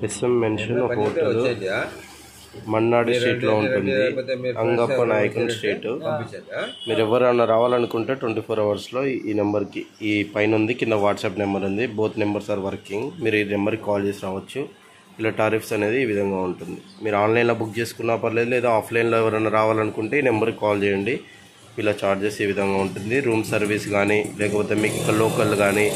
S M mention hotel మన్నాడి స్ట్రీట్లో ఉంటుంది, అంగప్ప Nayakan street. మీరు ఎవరైనా రావాలనుకుంటే 24 అవర్స్లో ఈ నెంబర్కి, ఈ పైన ఉంది, కింద వాట్సాప్ నెంబర్ ఉంది, బోత్ నెంబర్స్ ఆర్ వర్కింగ్. మీరు ఈ నెంబర్కి కాల్ చేసి రావచ్చు. ఇలా టారిఫ్స్ అనేది ఈ విధంగా ఉంటుంది. మీరు ఆన్లైన్లో బుక్ చేసుకున్నా పర్లేదు, లేదా ఆఫ్లైన్లో ఎవరైనా రావాలనుకుంటే ఈ నెంబర్కి కాల్ చేయండి. ఇలా చార్జెస్ ఈ విధంగా ఉంటుంది. రూమ్ సర్వీస్ కానీ, లేకపోతే మీకు ఇక్కడ లోకల్ కానీ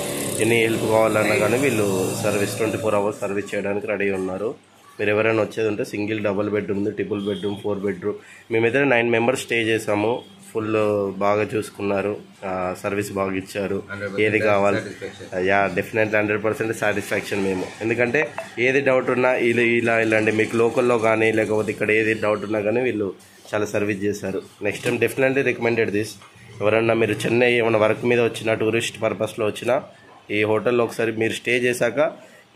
ఎనీ హెల్ప్ కావాలన్నా కానీ వీళ్ళు సర్వీస్ 24 అవర్స్ సర్వీస్ చేయడానికి రెడీ ఉన్నారు. మీరు ఎవరైనా వచ్చేది ఉంటే single, double bedroom, triple bedroom, 4 bedroom. మేమైతే 9 మెంబర్స్ స్టే చేసాము. ఫుల్ బాగా చూసుకున్నారు, సర్వీస్ బాగా ఇచ్చారు. ఏది కావాలి, డెఫినెట్లీ 100% సాటిస్ఫాక్షన్ మేము. ఎందుకంటే ఏది డౌట్ ఉన్నా ఇలాంటి మీకు లోకల్లో కానీ, లేకపోతే ఇక్కడ ఏది డౌట్ ఉన్నా కానీ వీళ్ళు చాలా సర్వీస్ చేశారు. Next time definitely recommended this. ఎవరన్నా మీరు చెన్నై ఏమైనా వర్క్ మీద వచ్చినా, టూరిస్ట్ పర్పస్లో వచ్చినా ఈ హోటల్లో ఒకసారి మీరు స్టే చేశాక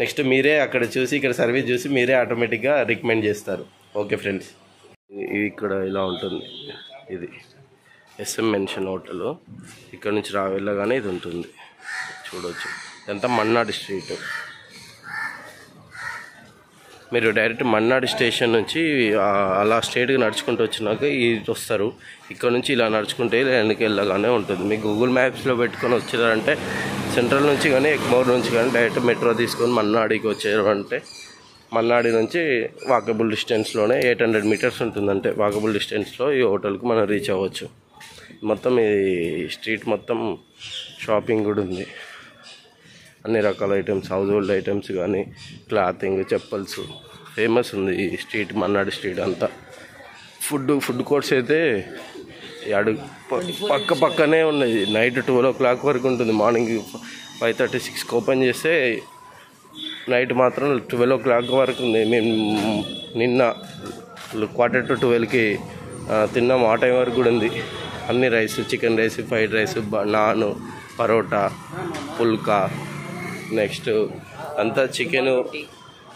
నెక్స్ట్ మీరే అక్కడ చూసి, ఇక్కడ సర్వీస్ చూసి మీరే ఆటోమేటిక్గా రికమెండ్ చేస్తారు. ఓకే ఫ్రెండ్స్, ఇక్కడ ఇలా ఉంటుంది. ఇది ఎస్ఎం మెన్షన్ హోటల్. ఇక్కడ నుంచి వెళ్ళగానే ఇది ఉంటుంది, చూడవచ్చు. ఇదంతా మన్నాడి స్ట్రీట్. మీరు డైరెక్ట్ మన్నాడి స్టేషన్ నుంచి అలా స్ట్రేట్గా నడుచుకుంటూ వచ్చినాక ఇది వస్తారు. ఇక్కడ నుంచి ఇలా నడుచుకుంటే వెనక్కి వెళ్ళగానే ఉంటుంది. మీకు గూగుల్ మ్యాప్స్లో పెట్టుకొని వచ్చారంటే సెంట్రల్ నుంచి కానీ, ఎగ్మోర్ నుంచి కానీ డైరెక్ట్ మెట్రో తీసుకొని మన్నాడికి వచ్చారు అంటే మన్నాడి నుంచి వాకబుల్ డిస్టెన్స్లోనే 800 మీటర్స్ ఉంటుందంటే వాకబుల్ డిస్టెన్స్లో ఈ హోటల్కి మనం రీచ్ అవ్వచ్చు. మొత్తం ఈ స్ట్రీట్ మొత్తం షాపింగ్ కూడా ఉంది. అన్ని రకాల ఐటమ్స్, హౌస్ హోల్డ్ ఐటమ్స్ కానీ, క్లాతింగ్, చెప్పల్స్ ఫేమస్ ఉంది ఈ స్ట్రీట్, మన్నాడి స్ట్రీట్ అంతా. ఫుడ్ కోర్ట్స్ అయితే పక్కనే ఉన్నాయి. నైట్ 12 o'clock వరకు ఉంటుంది. మార్నింగ్ 5:30, 6కి ఓపెన్ చేస్తే నైట్ మాత్రం 12 o'clock వరకు ఉంది. మేము నిన్న 11:45కి తిన్నాము. ఆ టైం వరకు కూడా ఉంది. అన్ని rice, chicken rice, fried rice, naan, parotta, pulka, next అంతా చికెన్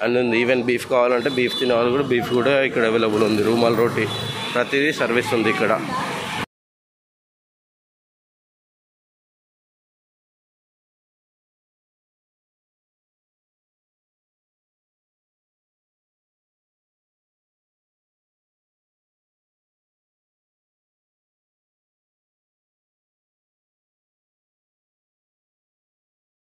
అన్నీ ఉంది. ఈవెన్ బీఫ్ కావాలంటే బీఫ్ తినేవాళ్ళు కూడా బీఫ్ కూడా ఇక్కడ అవైలబుల్ ఉంది. రూమాల్ రోటీ ప్రతిదీ సర్వీస్ ఉంది ఇక్కడ.